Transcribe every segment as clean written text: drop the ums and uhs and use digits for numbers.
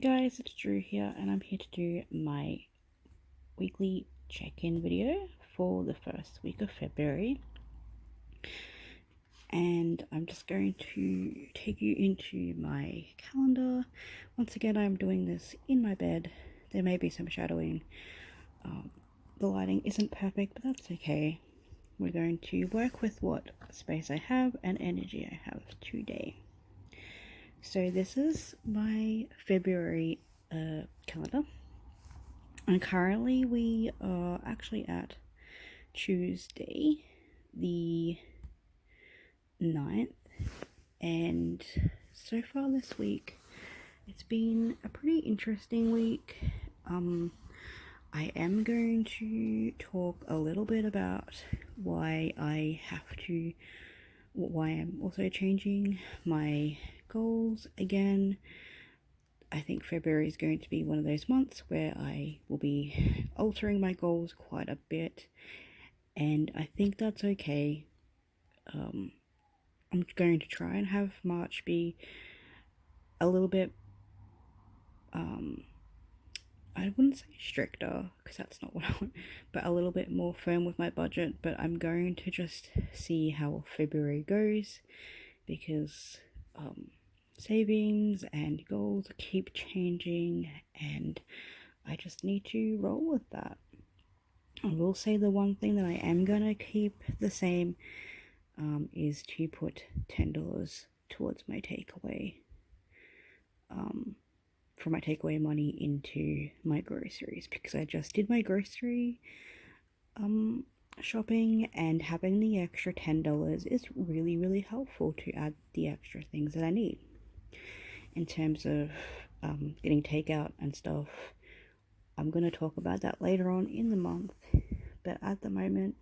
Guys, it's Drew here, and I'm here to do my weekly check-in video for the first week of February. And I'm just going to take you into my calendar. Once again, I'm doing this in my bed. There may be some shadowing. The lighting isn't perfect, but that's okay. We're going to work with what space I have and energy I have today. So this is my February calendar, and currently we are actually at Tuesday the 9th, and so far this week it's been a pretty interesting week. I am going to talk a little bit about why I'm also changing my goals again. I think February is going to be one of those months where I will be altering my goals quite a bit, and I think that's okay. I'm going to try and have March be a little bit, I wouldn't say stricter, because that's not what I want, but a little bit more firm with my budget. But I'm going to just see how February goes, because savings and goals keep changing, and I just need to roll with that. I will say the one thing that I am going to keep the same is to put $10 towards my takeaway, for my takeaway money into my groceries, because I just did my grocery shopping, and having the extra $10 is really helpful to add the extra things that I need in terms of getting takeout and stuff. I'm going to talk about that later on in the month, but at the moment,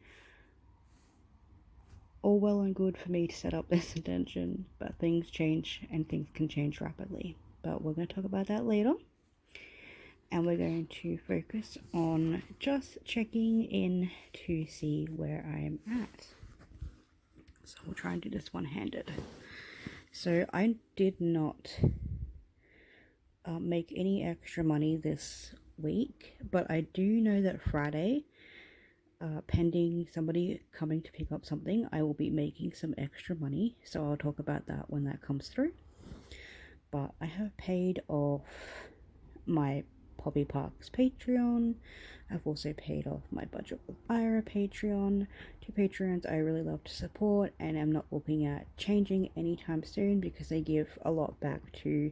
all well and good for me to set up this intention, but things change and things can change rapidly. But we're going to talk about that later, and we're going to focus on just checking in to see where I am at. So we'll try and do this one-handed. So I did not make any extra money this week, but I do know that Friday, pending somebody coming to pick up something, I will be making some extra money, so I'll talk about that when that comes through. But I have paid off my Poppy Parks Patreon. I've also paid off my Budget with Ira Patreon, two Patreons I really love to support, and I'm not looking at changing anytime soon because they give a lot back to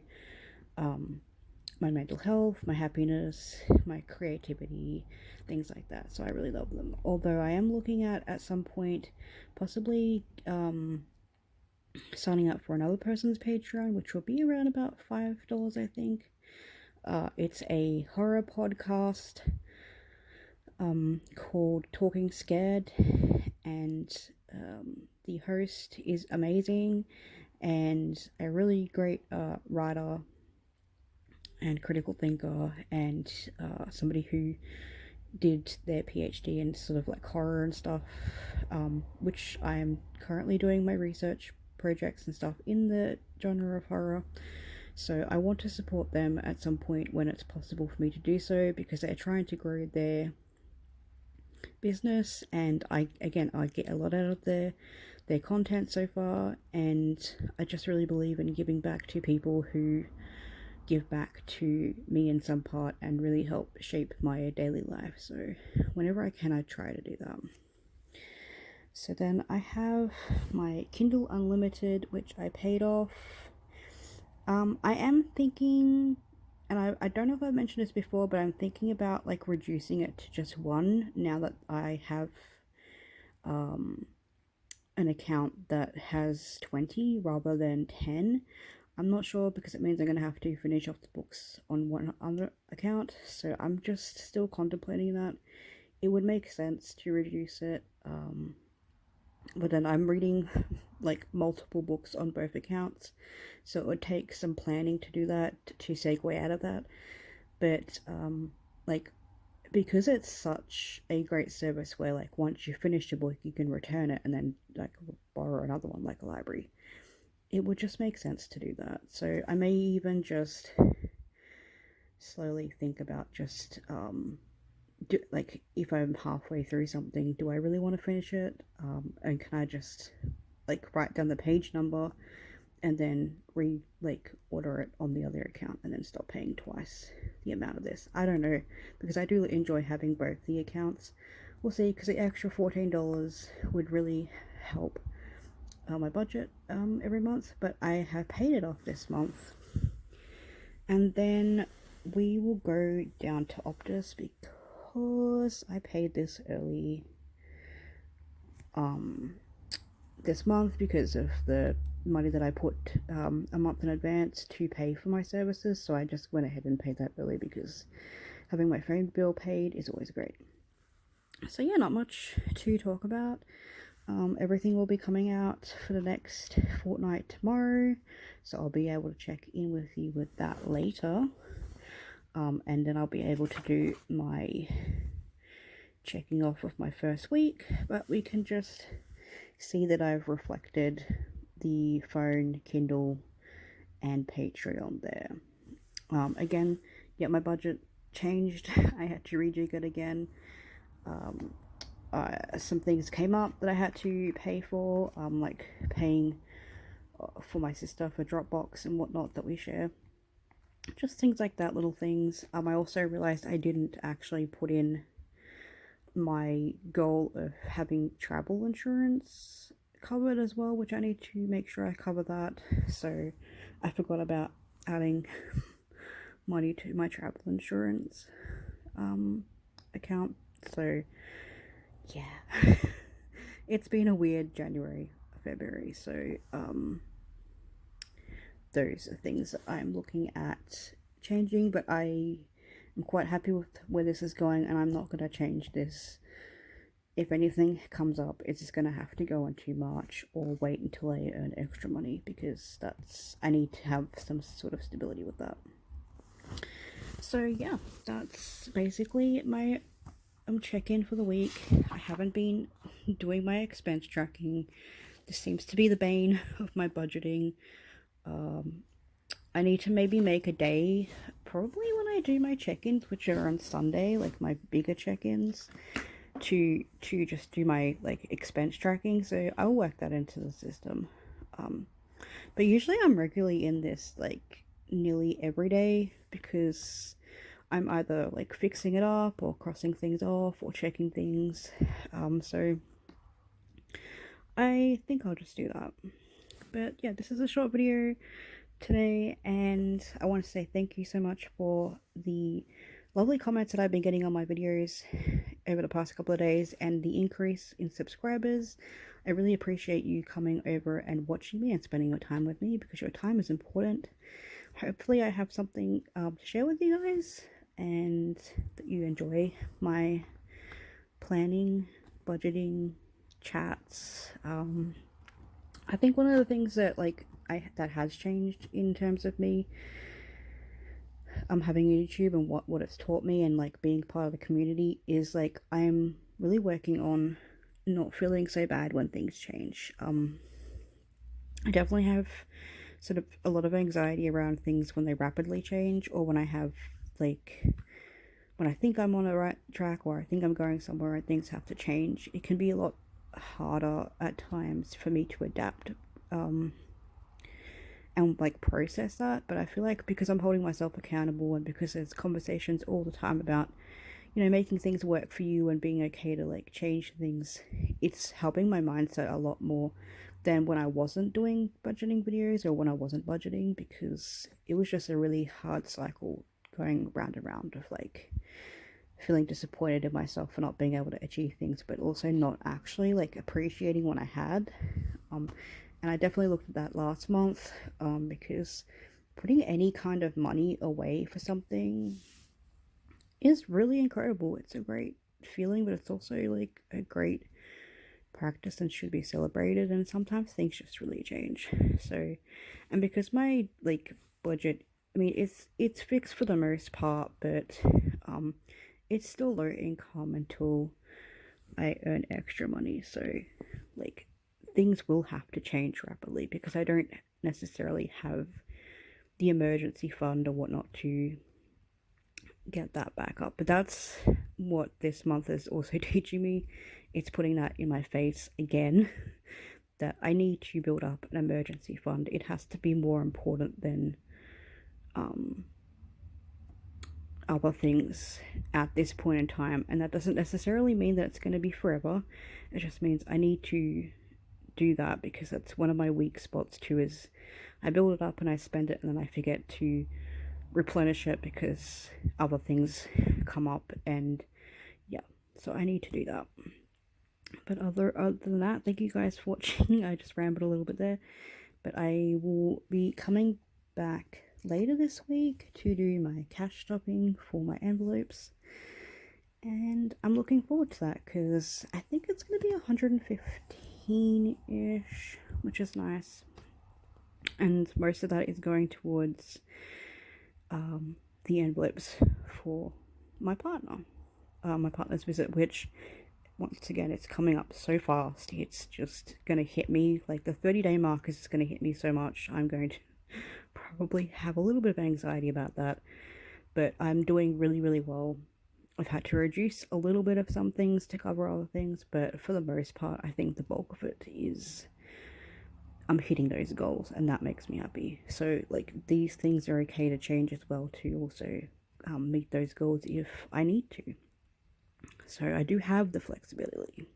my mental health, my happiness, my creativity, things like that. So I really love them. Although I am looking at some point possibly signing up for another person's Patreon, which will be around about $5, I think. It's a horror podcast called Talking Scared, and the host is amazing and a really great writer and critical thinker, and somebody who did their PhD in sort of like horror and stuff, which I am currently doing my research projects and stuff in the genre of horror. So I want to support them at some point when it's possible for me to do so, because they're trying to grow their business, and I get a lot out of their content so far, and I just really believe in giving back to people who give back to me in some part and really help shape my daily life. So whenever I can, I try to do that. So then I have my Kindle Unlimited, which I paid off. I am thinking, and I don't know if I've mentioned this before, but I'm thinking about like reducing it to just one now that I have an account that has 20 rather than 10. I'm not sure, because it means I'm going to have to finish off the books on one other account, so I'm just still contemplating that. It would make sense to reduce it, but then I'm reading like multiple books on both accounts, so it would take some planning to do that, to segue out of that. But like, because it's such a great service where like once you finish your book you can return it and then like borrow another one like a library, it would just make sense to do that. So I may even just slowly think about just like if I'm halfway through something, do I really want to finish it? And can I just like write down the page number and then order it on the other account and then stop paying twice the amount of this? I don't know, because I do enjoy having both the accounts. We'll see, because the extra $14 would really help my budget every month, but I have paid it off this month. And then we will go down to Optus because I paid this early this month because of the money that I put a month in advance to pay for my services. So I just went ahead and paid that early because having my phone bill paid is always great. So yeah, not much to talk about. Everything will be coming out for the next fortnight tomorrow, so I'll be able to check in with you with that later. And then I'll be able to do my checking off of my first week, but we can just see that I've reflected the phone, Kindle, and Patreon there. Again, yeah, my budget changed. I had to rejig it again. Some things came up that I had to pay for, like paying for my sister for Dropbox and whatnot that we share. Just things like that, little things. I also realized I didn't actually put in my goal of having travel insurance covered as well, which I need to make sure I cover that. So I forgot about adding money to my travel insurance account. So yeah, it's been a weird January, February. So those are things that I'm looking at changing, but I am quite happy with where this is going, and I'm not going to change this. If anything comes up, it's just going to have to go into March or wait until I earn extra money, because I need to have some sort of stability with that. So yeah, that's basically my check-in for the week. I haven't been doing my expense tracking. This seems to be the bane of my budgeting. I need to maybe make a day, probably when I do my check-ins, which are on Sunday, like my bigger check-ins, to just do my like expense tracking. So I'll work that into the system. But usually I'm regularly in this like nearly every day, because I'm either like fixing it up or crossing things off or checking things. So I think I'll just do that. But yeah, this is a short video today, and I want to say thank you so much for the lovely comments that I've been getting on my videos over the past couple of days, and the increase in subscribers. I really appreciate you coming over and watching me and spending your time with me, because your time is important. Hopefully I have something to share with you guys, and that you enjoy my planning, budgeting chats. I think one of the things that that has changed in terms of me having YouTube and what it's taught me, and like being part of the community, is like I'm really working on not feeling so bad when things change. I definitely have sort of a lot of anxiety around things when they rapidly change, or when I have when I think I'm on the right track, or I think I'm going somewhere and things have to change. It can be a lot harder at times for me to adapt and like process that. But I feel like because I'm holding myself accountable, and because there's conversations all the time about, you know, making things work for you and being okay to like change things, it's helping my mindset a lot more than when I wasn't doing budgeting videos, or when I wasn't budgeting, because it was just a really hard cycle going round and round of like feeling disappointed in myself for not being able to achieve things, but also not actually like appreciating what I had. And I definitely looked at that last month, because putting any kind of money away for something is really incredible. It's a great feeling, but it's also like a great practice and should be celebrated. And sometimes things just really change. So, and because my like budget, I mean, it's fixed for the most part, but it's still low income until I earn extra money. So like things will have to change rapidly, because I don't necessarily have the emergency fund or whatnot to get that back up. But that's what this month is also teaching me. It's putting that in my face again, that I need to build up an emergency fund. It has to be more important than other things at this point in time. And that doesn't necessarily mean that it's going to be forever. It just means I need to do that, because that's one of my weak spots too, is I build it up and I spend it and then I forget to replenish it because other things come up, and yeah, so I need to do that. But other than that, thank you guys for watching. I just rambled a little bit there, but I will be coming back later this week to do my cash stopping for my envelopes, and I'm looking forward to that because I think it's going to be 115-ish, which is nice, and most of that is going towards the envelopes for my partner's visit, which once again, it's coming up so fast. It's just gonna hit me, like the 30-day mark is gonna hit me so much. I'm going to probably have a little bit of anxiety about that, but I'm doing really, really well. I've had to reduce a little bit of some things to cover other things, but for the most part, I think the bulk of it is I'm hitting those goals, and that makes me happy. So like, these things are okay to change as well to also meet those goals if I need to. So I do have the flexibility.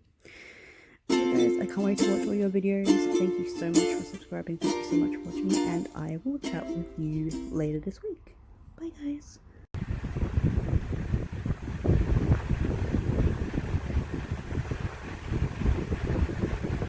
Guys, I can't wait to watch all your videos. Thank you so much for subscribing. Thank you so much for watching, and I will chat with you later this week. Bye guys.